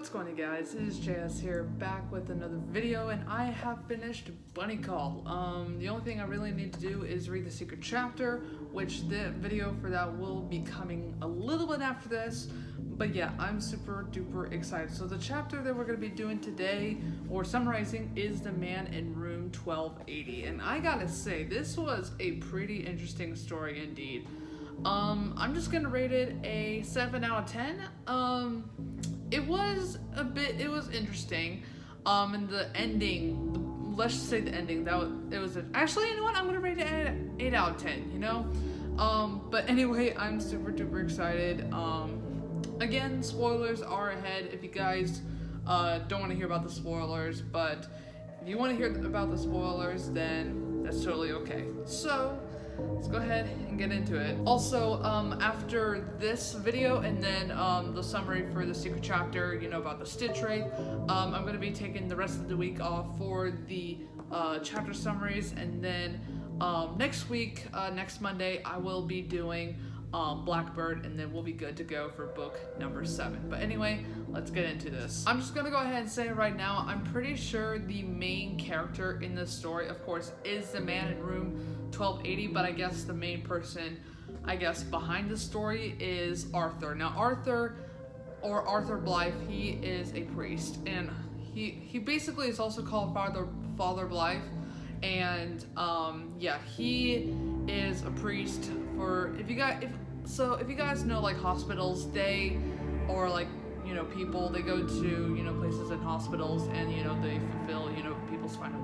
What's going on, guys? It is JS here, back with another video, and I have finished Bunny Call. The only thing I really need to do is read the secret chapter, which the video for that will be coming a little bit after this. But yeah, I'm super duper excited. So the chapter that we're going to be doing today, or summarizing, is The Man in Room 1280. And I gotta say, this was a pretty interesting story indeed. I'm just gonna rate it a 7 out of 10. It was interesting. And the ending, let's just say the ending, actually, you know what, I'm gonna rate it at 8 out of 10, you know? But anyway, I'm super duper excited. Again, spoilers are ahead if you guys don't want to hear about the spoilers, but if you want to hear about the spoilers, then that's totally okay. So let's go ahead and get into it. Also, after this video and then the summary for the secret chapter, you know, about the Stitch Wraith, I'm going to be taking the rest of the week off for the chapter summaries, and then next week, next Monday, I will be doing Blackbird, and then we'll be good to go for book number 7. But anyway, let's get into this. I'm just gonna go ahead and say right now, I'm pretty sure the main character in this story, of course, is the man in room 1280, but I guess the main person, behind the story is Arthur. Now Arthur Blythe, he is a priest, and he basically is also called Father Blythe, and yeah, he is a priest for, if you guys know, like, hospitals, people, they go to, you know, places in hospitals, and, you know, they fulfill, you know, people's final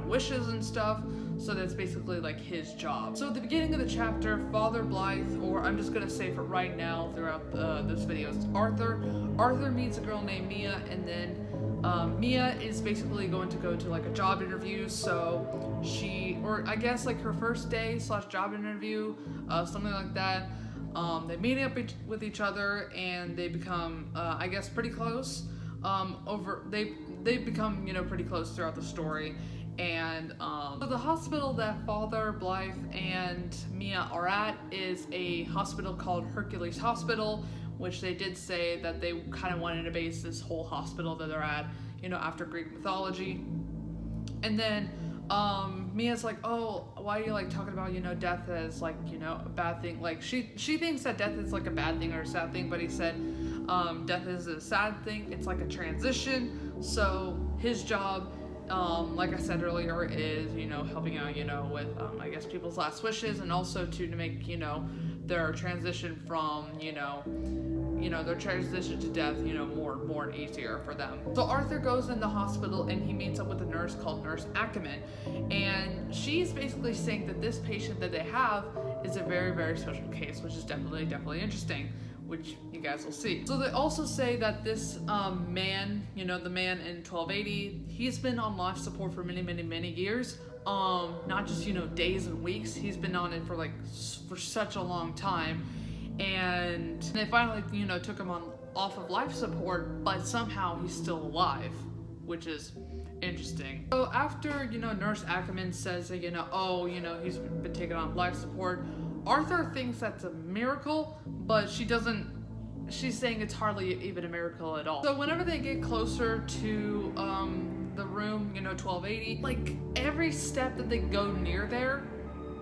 wishes and stuff. So that's basically like his job. So at the beginning of the chapter, Father Blythe, or I'm just gonna say for right now throughout this video, is Arthur meets a girl named Mia, and then Mia is basically going to go to like a job interview. So like her first day / job interview, something like that. They meet up with each other, and they become, pretty close. They become, you know, pretty close throughout the story. And so the hospital that Father Blythe and Mia are at is a hospital called Hercules Hospital, which they did say that they kind of wanted to base this whole hospital that they're at, you know, after Greek mythology. And then Mia's like, oh, why are you like talking about, you know, death as like, you know, a bad thing? Like she thinks that death is like a bad thing or a sad thing, but he said death is a sad thing. It's like a transition. So his job, like I said earlier, is, you know, helping out, you know, with people's last wishes, and also to make, you know, their transition from, you know, their transition to death, you know, more easier for them. So Arthur goes in the hospital, and he meets up with a nurse called Nurse Ackerman, and she's basically saying that this patient that they have is a very, very special case, which is definitely interesting, which you guys will see. So they also say that this man, you know, the man in 1280, he's been on life support for many years. Not just, you know, days and weeks. He's been on it for such a long time. And they finally, you know, took him off of life support, but somehow he's still alive, which is interesting. So after, you know, Nurse Ackerman says that, you know, oh, you know, he's been taken off life support, Arthur thinks that's a miracle, but she's saying it's hardly even a miracle at all. So whenever they get closer to the room, you know, 1280, like every step that they go near there,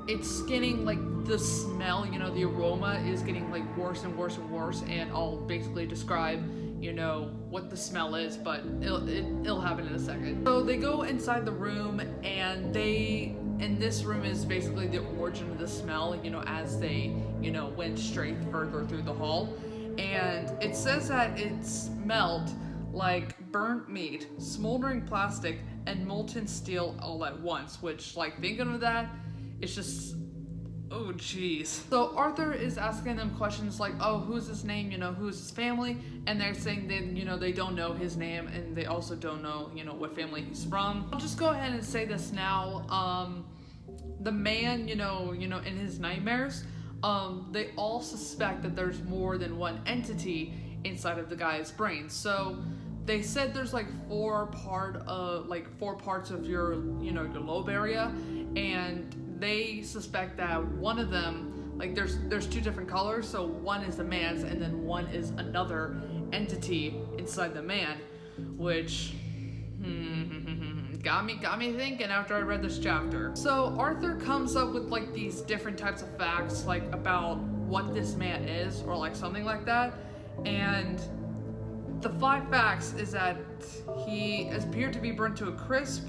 it's getting like the smell, you know, the aroma is getting like worse and worse, and I'll basically describe, you know, what the smell is, but it'll happen in a second. So they go inside the room, and this room is basically the origin of the smell, you know, as they, you know, went straight further through the hall. And it says that it smelled like burnt meat, smoldering plastic, and molten steel all at once, which, like, thinking of that, it's just, oh geez. So Arthur is asking them questions like, oh, who's his name, you know, who's his family, and they're saying that, you know, they don't know his name, and they also don't know, you know, what family he's from. I'll just go ahead and say this now. The man, you know, in his nightmares, they all suspect that there's more than one entity inside of the guy's brain. So they said there's like four parts of your, you know, your lobe area, and they suspect that one of them, like there's two different colors, so one is the man's and then one is another entity inside the man, which got me thinking after I read this chapter. So Arthur comes up with like these different types of facts, like about what this man is, or like something like that. And the 5 facts is that he appeared to be burnt to a crisp.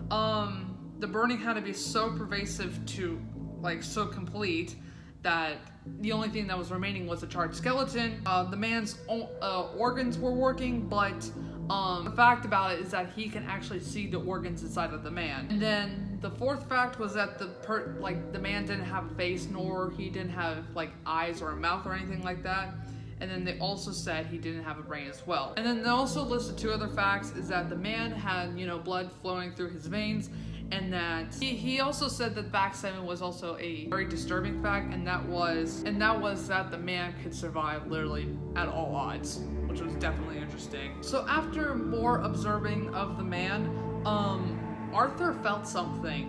The burning had to be so pervasive to, like, so complete that the only thing that was remaining was a charred skeleton. The man's organs were working, but the fact about it is that he can actually see the organs inside of the man. And then the 4th fact was that the man didn't have a face, nor he didn't have like eyes or a mouth or anything like that. And then they also said he didn't have a brain as well. And then they also listed 2 other facts, is that the man had, blood flowing through his veins, and that he also said that fact 7 was also a very disturbing fact, and that was that the man could survive literally at all odds, which was definitely interesting. So after more observing of the man, Arthur felt something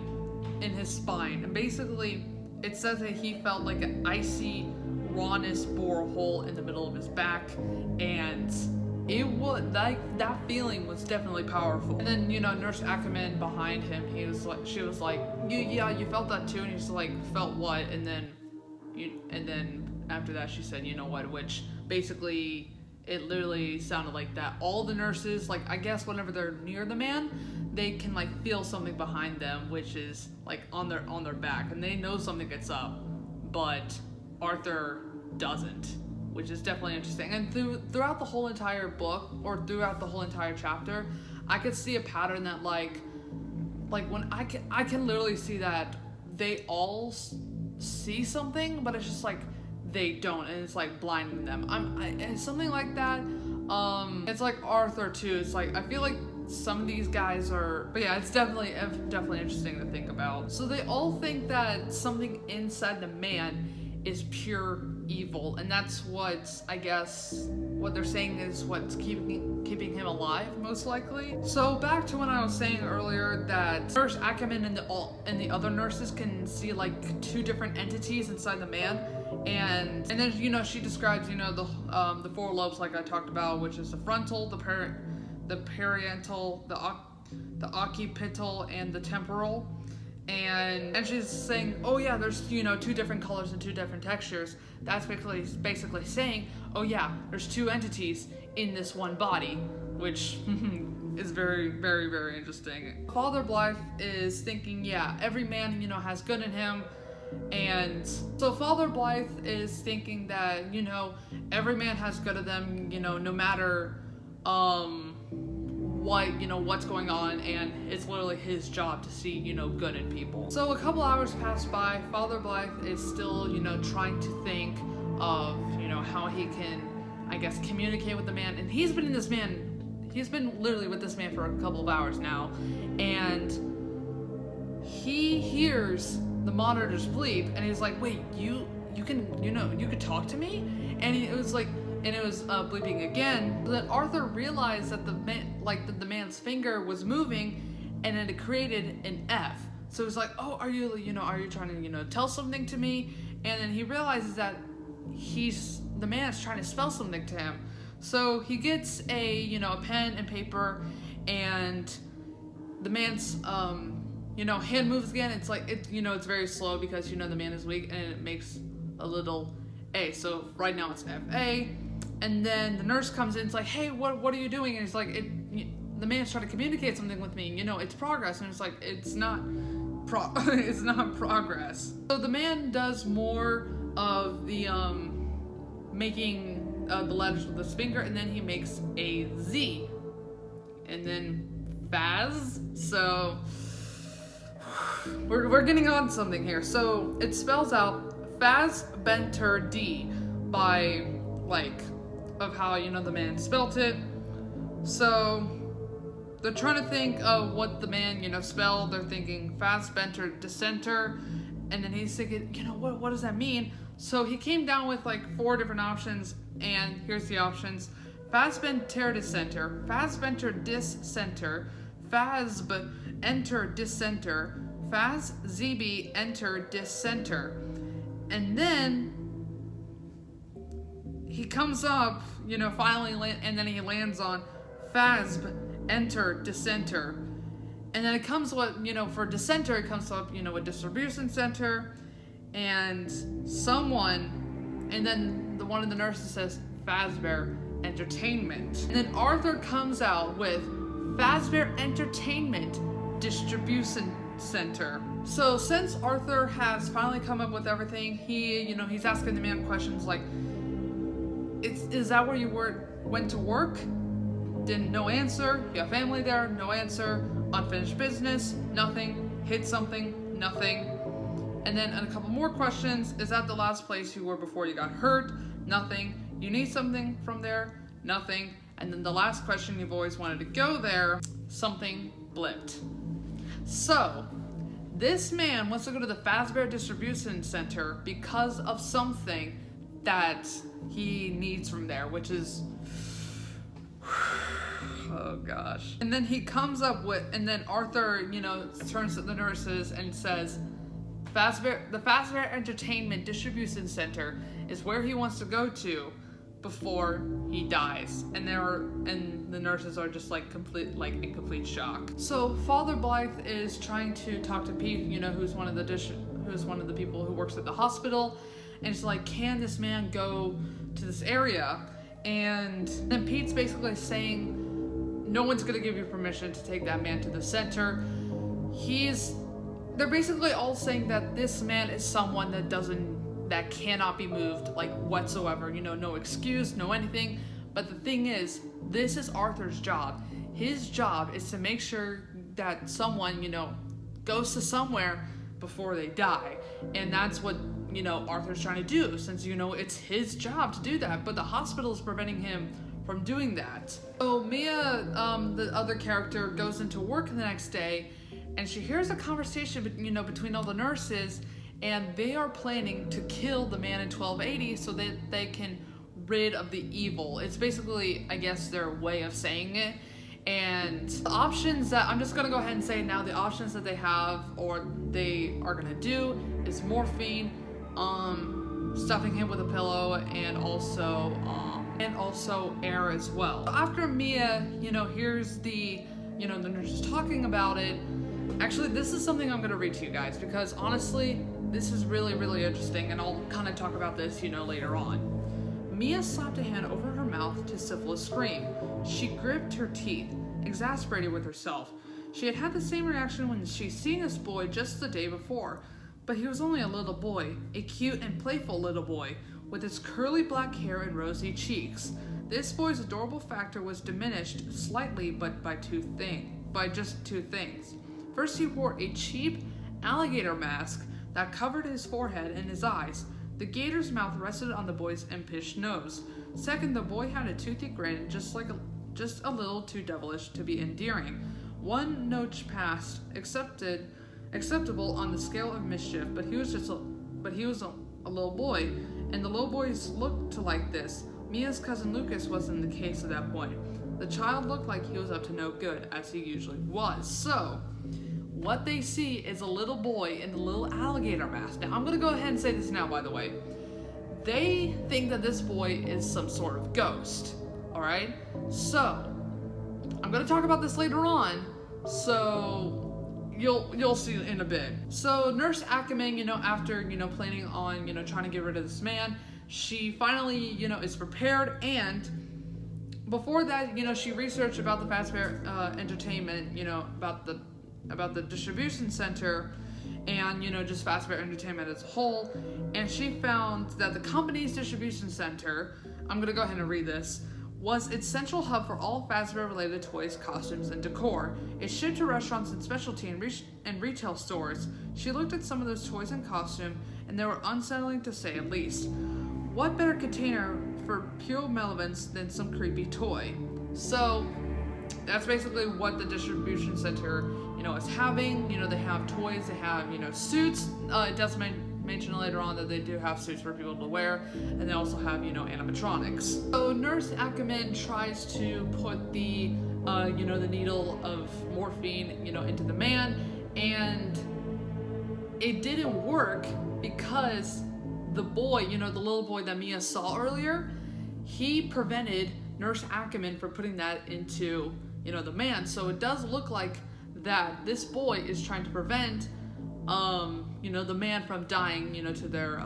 in his spine, and basically it says that he felt like an icy rawness bore a hole in the middle of his back, and it was like that feeling was definitely powerful. And then Nurse Ackerman behind him, she was like, you felt that too, and he's like, felt what? And then after that she said, you know what, which basically it literally sounded like that all the nurses, like, I guess whenever they're near the man, they can like feel something behind them, which is like on their back, and they know something gets up, but Arthur doesn't, which is definitely interesting. And throughout the whole entire book, or throughout the whole entire chapter, I could see a pattern that like when I can literally see that they all see something, but it's just like they don't, and it's like blinding them. And something like that. It's like Arthur too. It's like I feel like some of these guys are, but yeah, it's definitely interesting to think about. So they all think that something inside the man is pure evil, and that's what I guess what they're saying is what's keeping him alive, most likely. So back to when I was saying earlier that Nurse Ackerman and the other nurses can see like 2 different entities inside the man, and then she describes the 4 lobes like I talked about, which is the frontal, the parietal, the occipital, and the temporal. And she's saying, oh yeah, there's 2 different colors and 2 different textures. That's basically saying, oh yeah, there's 2 entities in this one body, which is very, very, very interesting. Father Blythe is thinking, yeah, every man has good in him, and so Father Blythe is thinking that every man has good in them, no matter what's going on, and it's literally his job to see good in people. So a couple hours pass by. Father Blythe is still trying to think of how he can, I guess, communicate with the man, and he's been literally with this man for a couple of hours now, and he hears the monitor's bleep, and he's like, wait, you could talk to me? And it was bleeping again. But then Arthur realized that the man's finger was moving, and it created an F. So it's like, oh, are you trying to tell something to me? And then he realizes that the man is trying to spell something to him. So he gets a pen and paper, and the man's hand moves again. It's like it's very slow because the man is weak, and it makes a little A. So right now it's FA. And then the nurse comes in. It's like, hey, what are you doing? And it's like, the man's trying to communicate something with me. It's progress. And it's like, it's not progress. So the man does more of the making the letters with his finger, and then he makes a Z, and then Faz. So we're getting on something here. So it spells out Fazbenter D by of how the man spelt it. So they're trying to think of what the man spelled. They're thinking Fazbenter Dissenter, and then he's thinking, what does that mean? So he came down with 4 different options, and here's the options: Fazbenter Dissenter, Fazbenter Dissenter, Fazb Enter Dissenter, Faz-ZB Enter Dissenter. And then he comes up, finally and then he lands on FASB, enter, dissenter. And then it comes for dissenter, it comes up, a distribution center and someone, and then one of the nurses says Fazbear Entertainment. And then Arthur comes out with Fazbear Entertainment Distribution Center. So since Arthur has finally come up with everything, he's asking the man questions like, is that where you went to work? No answer. You have family there? No answer. Unfinished business? Nothing. Hit something? Nothing. And then a couple more questions. Is that the last place you were before you got hurt? Nothing. You need something from there? Nothing. And then the last question, you've always wanted to go there. Something blipped. So, this man wants to go to the Fazbear Distribution Center because of something that he needs from there, which is... oh gosh. And then he comes up with, and then Arthur, turns to the nurses and says, the Fazbear Entertainment Distribution Center is where he wants to go to before he dies. And the nurses are just in complete shock. So Father Blythe is trying to talk to Pete, who's one of the people who works at the hospital, and it's like, can this man go to this area? And then Pete's basically saying, no one's gonna give you permission to take that man to the center. They're basically all saying that this man is someone that cannot be moved, whatsoever. No excuse, no anything. But the thing is, this is Arthur's job. His job is to make sure that someone, goes to somewhere before they die. And that's what, Arthur's trying to do, since, it's his job to do that. But the hospital is preventing him from doing that. So Mia, the other character, goes into work the next day, and she hears a conversation, between all the nurses, and they are planning to kill the man in 1280 so that they can rid of the evil. It's basically, I guess, their way of saying it. And the options that, I'm just gonna go ahead and say now, the options that they have, or they are gonna do, is morphine, stuffing him with a pillow, and also air as well. After Mia, here's the nurse is talking about it. Actually, this is something I'm gonna read to you guys, because honestly, this is really, really interesting, and I'll kind of talk about this, later on. Mia slapped a hand over her mouth to stifle a scream. She gripped her teeth, exasperated with herself. She had had the same reaction when she'd seen this boy just the day before, but he was only a little boy, a cute and playful little boy, with his curly black hair and rosy cheeks. This boy's adorable factor was diminished slightly, but by just two things. First, he wore a cheap alligator mask that covered his forehead and his eyes. The gator's mouth rested on the boy's impish nose. Second, the boy had a toothy grin, just a little too devilish to be endearing. One notch past acceptable on the scale of mischief, but he was a little boy, and the little boys looked like this. Mia's cousin Lucas was in the case at that point. The child looked like he was up to no good, as he usually was. So, what they see is a little boy in the little alligator mask. Now, I'm gonna go ahead and say this now, by the way. They think that this boy is some sort of ghost, alright? So, I'm gonna talk about this later on, so you'll see in a bit. So, Nurse Ackerman, after, planning on, trying to get rid of this man, she finally, is prepared, and before that, she researched about the Fazbear Entertainment, about the distribution center, and just Fazbear Entertainment as a whole, and she found that the company's distribution center, I'm gonna go ahead and read this, was its central hub for all Fazbear related toys, costumes, and decor. It shipped to restaurants and specialty and retail stores. She looked at some of those toys and costumes, and they were unsettling to say at least. What better container for pure malevolence than some creepy toy? So that's basically what the distribution center, is having. They have toys, they have, suits. It does mention later on that they do have suits for people to wear, and they also have, animatronics. So Nurse Ackerman tries to put the, the needle of morphine, into the man, and it didn't work because the boy, the little boy that Mia saw earlier, he prevented Nurse Ackerman from putting that into, the man. So it does look like that this boy is trying to prevent, the man from dying, to their,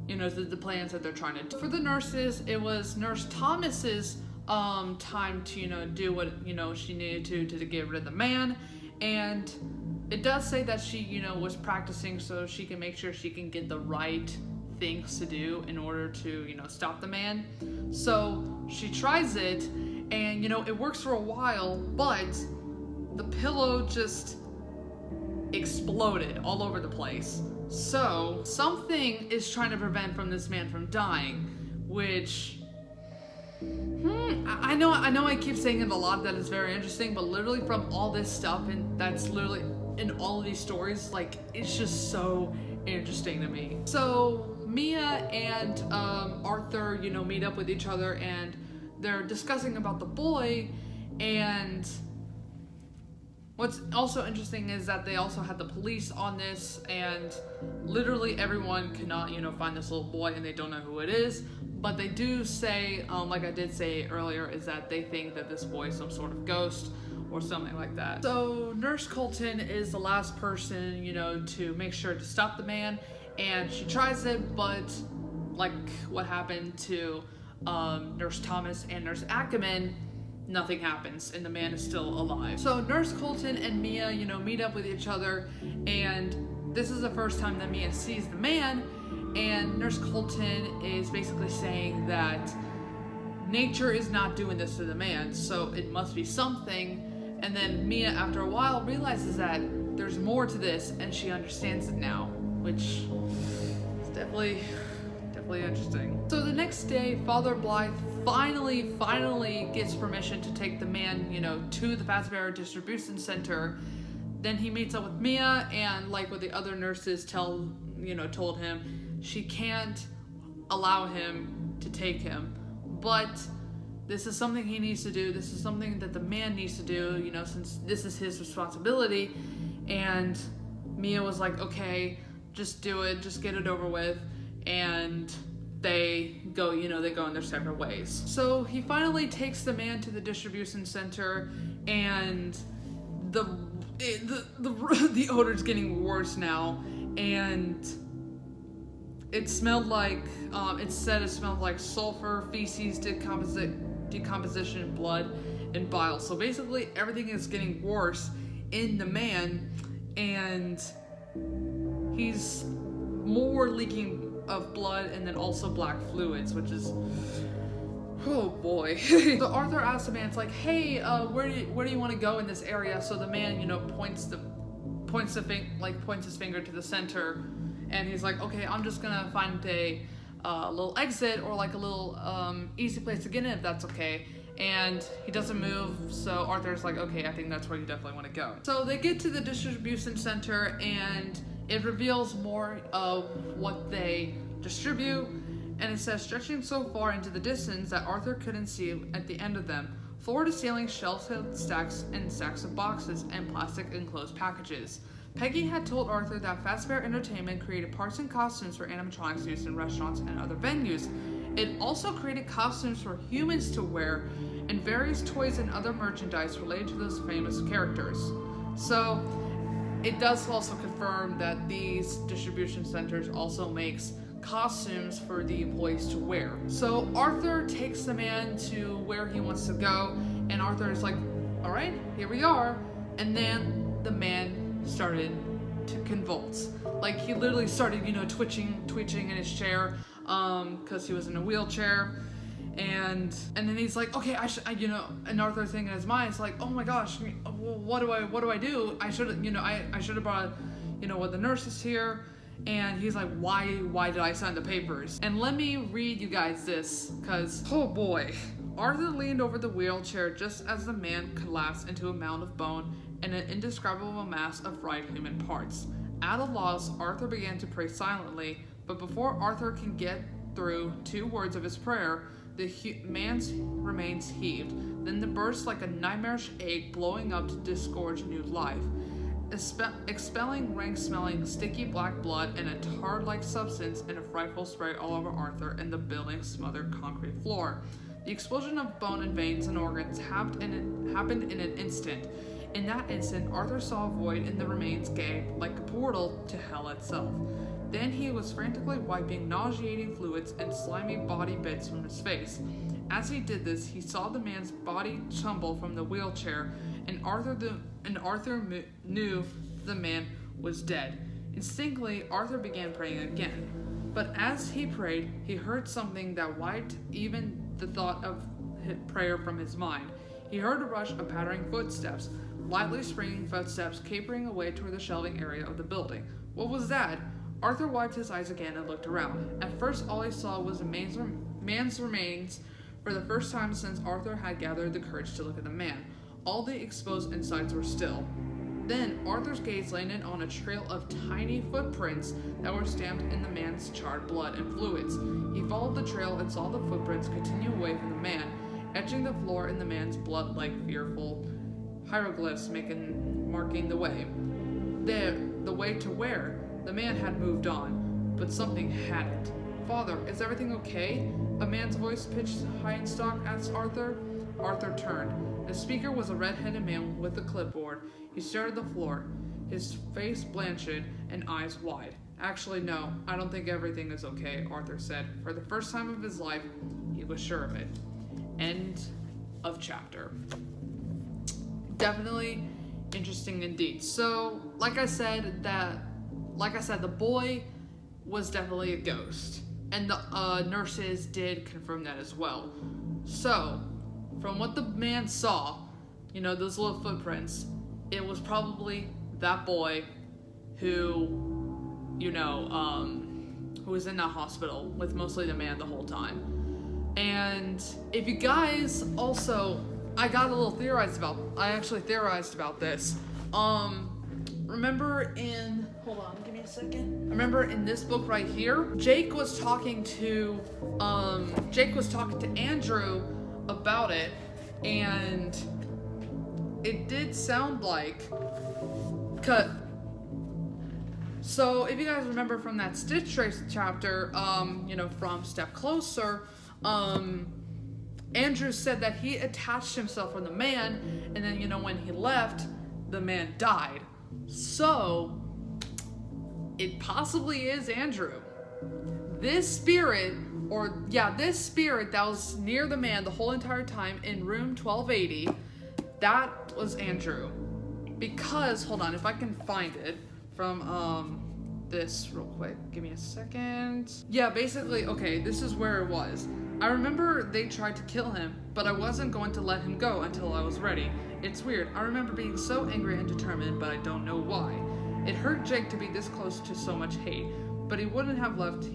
the plans that they're trying to do. For the nurses, it was Nurse Thomas's time to, do what, she needed to get rid of the man. And it does say that she, was practicing so she can make sure she can get the right things to do in order to, stop the man. So she tries it, and, it works for a while, but the pillow just exploded all over the place. So something is trying to prevent from this man from dying, which I know I keep saying it a lot, that is very interesting, but literally from all this stuff, and that's literally in all of these stories, like, it's just so interesting to me. So Mia and Arthur, meet up with each other, and they're discussing about the boy. And what's also interesting is that they also had the police on this, and literally everyone cannot, find this little boy, and they don't know who it is. But they do say, like I did say earlier, is that they think that this boy is some sort of ghost or something like that. So Nurse Colton is the last person, to make sure to stop the man, and she tries it, but like what happened to Nurse Thomas and Nurse Ackerman, nothing happens, and the man is still alive. So Nurse Colton and Mia, meet up with each other, and this is the first time that Mia sees the man, and Nurse Colton is basically saying that nature is not doing this to the man, so it must be something. And then Mia, after a while, realizes that there's more to this, and she understands it now, which is definitely interesting. So the next day, Father Blythe finally gets permission to take the man, to the Fazbear Distribution Center. Then he meets up with Mia, and like what the other nurses told him, she can't allow him to take him, but this is something he needs to do. This is something that the man needs to do, since this is his responsibility. And Mia was like, okay, just do it, just get it over with. And they go, they go in their separate ways. So he finally takes the man to the distribution center, and the odor's getting worse now, and it smelled like, it smelled like sulfur, feces, decomposition, blood, and bile. So basically everything is getting worse in the man, and he's more leaking of blood, and then also black fluids, which is, oh boy. So Arthur asks the man, it's like, hey, where do you want to go in this area? So the man, points his finger to the center, and he's like, okay, I'm just gonna find a little exit, or like a little easy place to get in, if that's okay. And he doesn't move, so Arthur's like, okay, I think that's where you definitely want to go. So they get to the distribution center, and it reveals more of what they distribute, and it says, stretching so far into the distance that Arthur couldn't see at the end of them. Floor to ceiling shelves held stacks and stacks of boxes and plastic enclosed packages. Peggy had told Arthur that Fazbear Entertainment created parts and costumes for animatronics used in restaurants and other venues. It also created costumes for humans to wear, and various toys and other merchandise related to those famous characters. So it does also confirm that these distribution centers also makes costumes for the employees to wear. So Arthur takes the man to where he wants to go, and Arthur is like, all right, here we are. And then the man started to convulse. Like, he literally started, twitching in his chair, because he was in a wheelchair. And then he's like, okay, and Arthur's thinking in his mind, it's like, oh my gosh, what do I do? I should have brought, what the nurse is here. And he's like, why did I sign the papers? And let me read you guys this, because, oh boy. Arthur leaned over the wheelchair just as the man collapsed into a mound of bone and an indescribable mass of fried human parts. At a loss, Arthur began to pray silently, but before Arthur can get through 2 words of his prayer, the man's remains heaved, then they burst like a nightmarish egg blowing up to disgorge new life. expelling rank-smelling, sticky black blood and a tar-like substance in a frightful spray all over Arthur and the building's smothered concrete floor. The explosion of bone and veins and organs happened in an instant. In that instant, Arthur saw a void in the remains gape like a portal to hell itself. Then he was frantically wiping nauseating fluids and slimy body bits from his face. As he did this, he saw the man's body tumble from the wheelchair, and Arthur knew the man was dead. Instinctively, Arthur began praying again. But as he prayed, he heard something that wiped even the thought of prayer from his mind. He heard a rush of pattering footsteps, lightly springing footsteps capering away toward the shelving area of the building. What was that? Arthur wiped his eyes again and looked around. At first, all he saw was a man's remains for the first time since Arthur had gathered the courage to look at the man. All the exposed insides were still. Then, Arthur's gaze landed on a trail of tiny footprints that were stamped in the man's charred blood and fluids. He followed the trail and saw the footprints continue away from the man, etching the floor in the man's blood-like fearful hieroglyphs marking the way. The way to where? The man had moved on, but something hadn't. "Father, is everything okay?" A man's voice pitched high and stock asked Arthur. Arthur turned. The speaker was a red-headed man with a clipboard. He stared at the floor, his face blanched and eyes wide. "Actually, no, I don't think everything is okay," Arthur said. For the first time of his life, he was sure of it. End of chapter. Definitely interesting indeed. So, like I said, the boy was definitely a ghost, and the nurses did confirm that as well. So, from what the man saw, those little footprints, it was probably that boy who was in that hospital with mostly the man the whole time. And if you guys also, I actually theorized about this. Remember in this book right here, Jake was talking to Andrew about it, and it did sound like so if you guys remember from that Stitch Trace chapter, from Step Closer, Andrew said that he attached himself from the man, and then when he left, the man died. So it possibly is Andrew. This spirit that was near the man the whole entire time in room 1280, that was Andrew. Because, hold on, if I can find it from this real quick. Give me a second. Yeah, basically, okay, this is where it was. I remember they tried to kill him, but I wasn't going to let him go until I was ready. It's weird. I remember being so angry and determined, but I don't know why. It hurt Jake to be this close to so much hate, but he wouldn't have left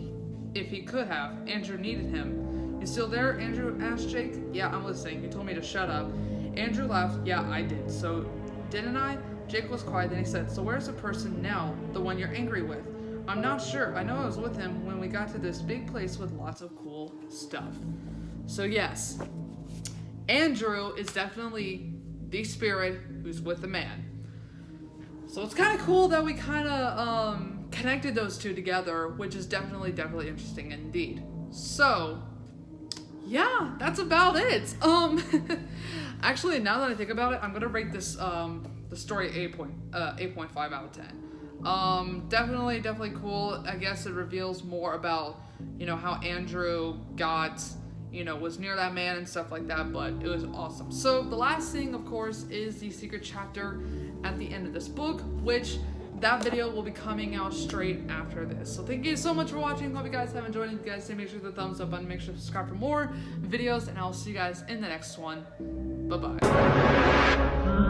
if he could have. Andrew needed him. "You still there?" Andrew asked Jake. "Yeah, I'm listening. You told me to shut up." Andrew laughed. "Yeah, I did. So, didn't I?" Jake was quiet, then he said, "So where's the person now, the one you're angry with?" "I'm not sure. I know I was with him when we got to this big place with lots of cool stuff." So yes, Andrew is definitely the spirit who's with the man. So it's kind of cool that we kind of connected those two together, which is definitely interesting indeed. So yeah, that's about it. Actually, now that I think about it, I'm gonna rate this the story 8.5 out of 10. Definitely cool. I guess it reveals more about how Andrew got was near that man and stuff like that, but it was awesome. So the last thing, of course, is the secret chapter at the end of this book, which that video will be coming out straight after this. So thank you so much for watching. Hope you guys have enjoyed it. If you guys did, make sure to hit the thumbs up button, make sure to subscribe for more videos, and I'll see you guys in the next one. Bye-bye.